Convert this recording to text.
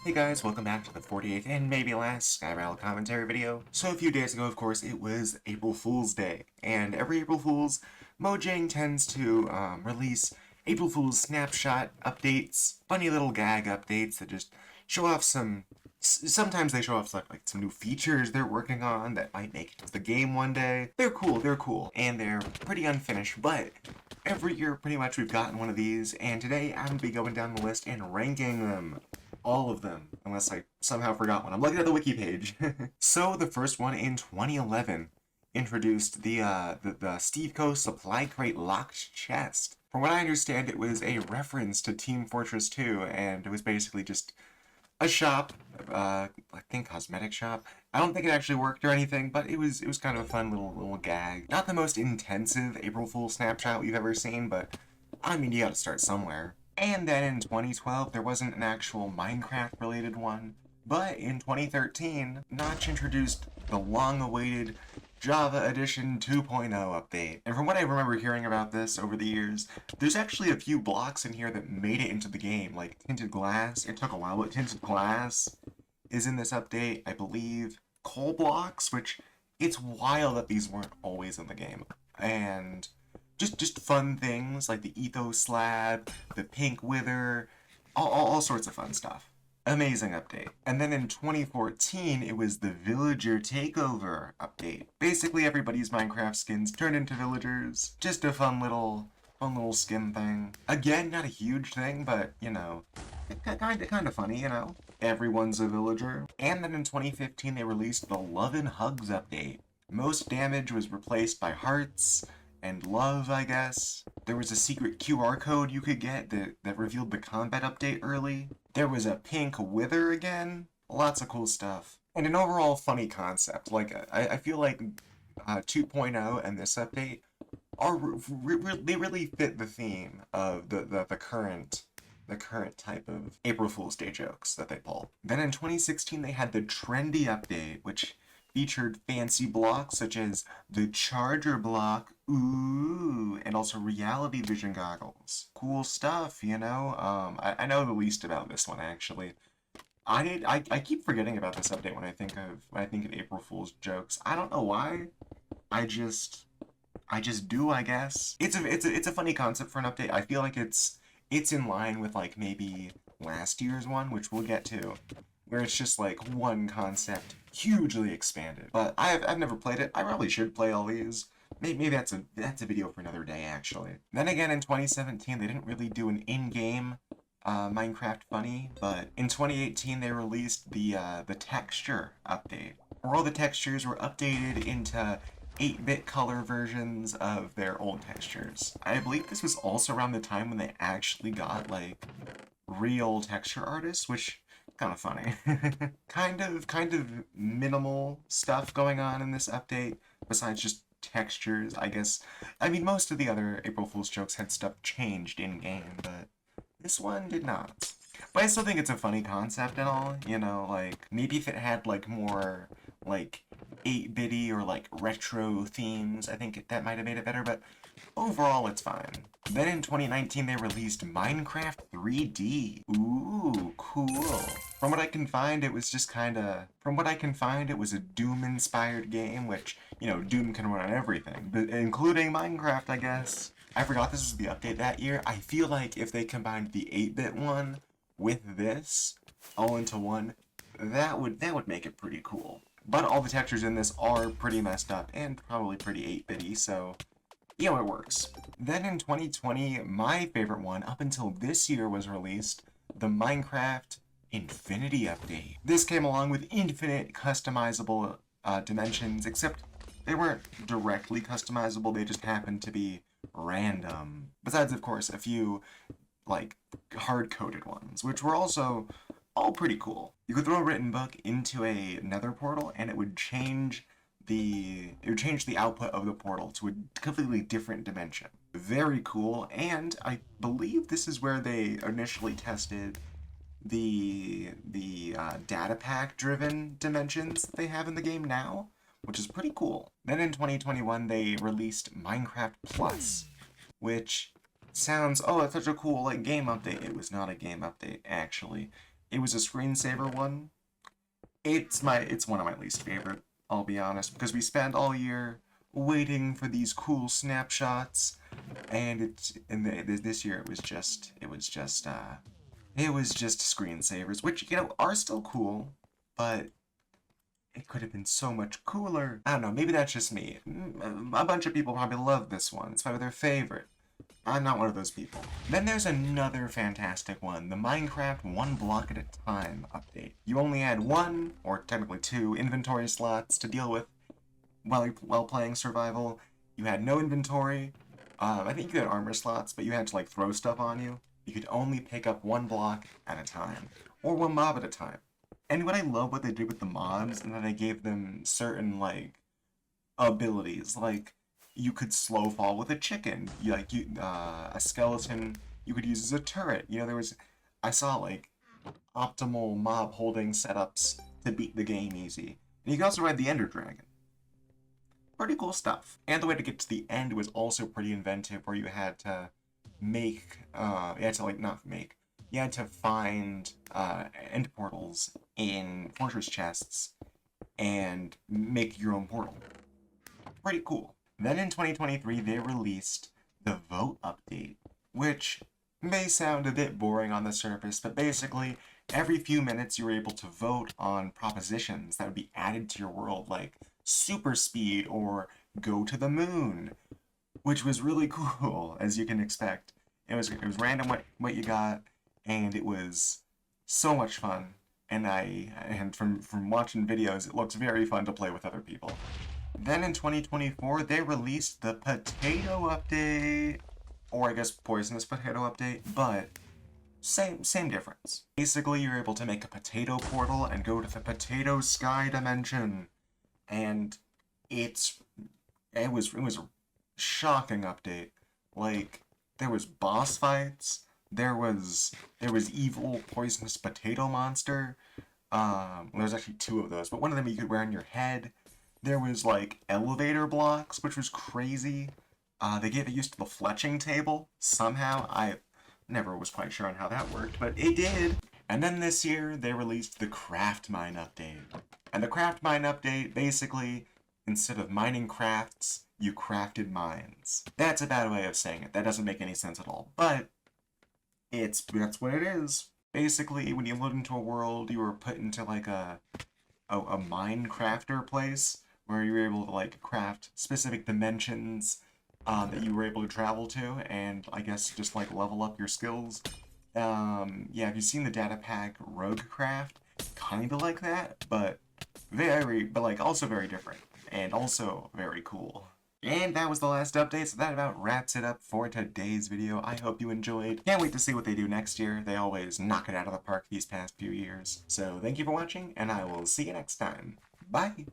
Hey guys, welcome back to the 48th and maybe last Skybound commentary video. So a few days ago, of course, it was April Fool's Day, and every April Fool's, Mojang tends to release April Fool's snapshot updates, funny little gag updates that just show off sometimes they show off like some new features they're working on that might make it to the game one day. They're cool, and they're pretty unfinished, but every year pretty much we've gotten one of these, and today I'm going to be going down the list and ranking them. All of them, unless I somehow forgot one. I'm looking at the wiki page. So the first one in 2011 introduced the Steve Co. Supply Crate Locked Chest. From what I understand, it was a reference to Team Fortress 2, and it was basically just a shop, I think cosmetic shop. I don't think it actually worked or anything, but it was kind of a fun little gag. Not the most intensive April Fool snapshot we've ever seen, but I mean, you gotta start somewhere. And then in 2012, there wasn't an actual Minecraft-related one, but in 2013, Notch introduced the long-awaited Java Edition 2.0 update. And from what I remember hearing about this over the years, there's actually a few blocks in here that made it into the game, like Tinted Glass. It took a while, but Tinted Glass is in this update, I believe. Coal blocks, which it's wild that these weren't always in the game. And just fun things like the Ethos Slab, the Pink Wither, all sorts of fun stuff. Amazing update. And then in 2014, it was the Villager Takeover update. Basically, everybody's Minecraft skins turned into villagers. Just a fun little skin thing. Again, not a huge thing, but you know, kind of funny, you know. Everyone's a villager. And then in 2015, they released the Love and Hugs update. Most damage was replaced by hearts and love, I guess. There was a secret QR code you could get that revealed the combat update early. There was a pink wither again. Lots of cool stuff. And an overall funny concept. Like, I feel like 2.0 and this update are they really fit the theme of the current type of April Fool's Day jokes that they pull. Then in 2016, they had the Trendy update, which featured fancy blocks such as the Charger block, ooh, and also reality vision goggles. Cool stuff, you know? I know the least about this one, actually. I keep forgetting about this update when I think of April Fool's jokes. I don't know why. I just do, I guess. It's a funny concept for an update. I feel like it's in line with like maybe last year's one, which we'll get to, where it's just like one concept hugely expanded. But I've never played it. I probably should play all these. Maybe that's a video for another day, actually. Then again, in 2017, they didn't really do an in-game Minecraft funny, but in 2018 they released the texture update, where all the textures were updated into 8-bit color versions of their old textures. I believe this was also around the time when they actually got like real texture artists, which kind of funny. kind of minimal stuff going on in this update besides just textures, I guess. I mean, most of the other April Fool's jokes had stuff changed in game, but this one did not. But I still think it's a funny concept and all, you know, like maybe if it had like more like 8-bitty or like retro themes, I think that might have made it better, but overall it's fine. Then in 2019 they released Minecraft 3D. Ooh, cool. From what I can find, it was just kinda... From what I can find, it was a Doom-inspired game, which, you know, Doom can run on everything, but including Minecraft, I guess. I forgot this was the update that year. I feel like if they combined the 8-bit one with this all into one, that would make it pretty cool. But all the textures in this are pretty messed up and probably pretty 8-bitty, so you know, it works. Then in 2020, my favorite one up until this year was released, the Minecraft Infinity update. This came along with infinite customizable dimensions, except they weren't directly customizable, they just happened to be random. Besides, of course, a few like hard-coded ones, which were also all pretty cool. You could throw a written book into a nether portal and it would change the output of the portal to a completely different dimension. Very cool, and I believe this is where they initially tested the data pack driven dimensions that they have in the game now, which is pretty cool. Then in 2021 they released Minecraft Plus, which sounds, oh, that's such a cool like game update. It was not a game update, actually. It was a screensaver one. It's one of my least favorite, I'll be honest, because we spent all year waiting for these cool snapshots, and this year it was just screensavers, which are still cool, but it could have been so much cooler. I don't know, maybe that's just me. A bunch of people probably love this one. It's probably their favorite. I'm not one of those people. Then there's another fantastic one, the Minecraft One Block at a Time update. You only had one, or technically two, inventory slots to deal with while playing survival. You had no inventory. I think you had armor slots, but you had to like throw stuff on you. You could only pick up one block at a time, or one mob at a time. And what I love what they did with the mobs, and that they gave them certain like abilities, like you could slow fall with a chicken, a skeleton you could use as a turret. I saw like optimal mob holding setups to beat the game easy. And you can also ride the Ender Dragon. Pretty cool stuff. And the way to get to the end was also pretty inventive, where you had to you had to find end portals in fortress chests and make your own portal. Pretty cool. Then in 2023, they released the Vote update, which may sound a bit boring on the surface, but basically, every few minutes you were able to vote on propositions that would be added to your world, like super speed or go to the moon, which was really cool, as you can expect. It was random what you got, and it was so much fun. And from watching videos, it looks very fun to play with other people. Then in 2024, they released the Potato Update, or I guess Poisonous Potato Update, but same difference. Basically, you're able to make a potato portal and go to the Potato Sky dimension, and it was a shocking update. Like, there was boss fights, there was evil poisonous potato monster. There's actually two of those, but one of them you could wear on your head. There was like elevator blocks, which was crazy. They gave it use to the fletching table somehow. I never was quite sure on how that worked, but it did. And then this year they released the Craft Mine update. And the Craft Mine update, basically, instead of mining crafts, you crafted mines. That's a bad way of saying it. That doesn't make any sense at all. But that's what it is. Basically, when you load into a world, you were put into like a Minecrafter place where you were able to like craft specific dimensions that you were able to travel to, and I guess just like level up your skills. Yeah, have you seen the data pack Roguecraft? Kind of like that, but like also very different, and also very cool. And that was the last update, so that about wraps it up for today's video. I hope you enjoyed. Can't wait to see what they do next year. They always knock it out of the park these past few years. So thank you for watching, and I will see you next time. Bye!